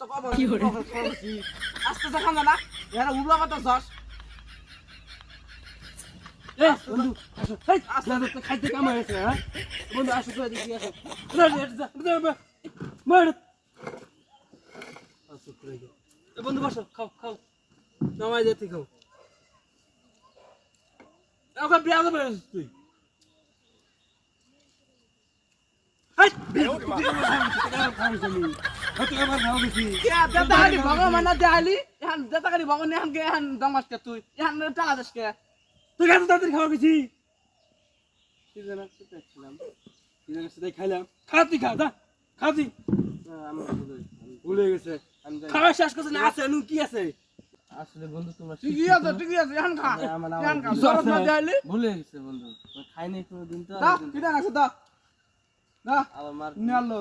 তো কব আস্তে আস্তে খান না এরা উড়া কথা যাস এ বন্ধু আসো এই আসলে তো খাইতে কাম হয়েছে হ্যাঁ বন্ধু আসো তো এদিকে আসো মার আসো করে গো এ বন্ধু বসো খাও খাও নামাই যেতে খাও ওকে বিয়া দেবে তুই এই দাদা খালি ভগবান না দেখালি এখন দাদা খালি ভগবান এখন কে এখন দমাস কে তুই এখন টাকা দিস কে তুই কেন তাদের খাওয়া গেছি কি জানা সেটা খেলাম কি জানা সেটাই খাইলাম খাতি খা দা খাতি আমি ভুলে গেছে খাওয়া শেষ করছে না আছে নু কি আছে আসলে বন্ধু তোমরা ঠিকই আছে এখন খা এখন খা সরব না দেখালি ভুলে গেছে বন্ধু খাই নাই কোনো দিন তো দা কিটা আছে দা দা আবার মার নিয়ালো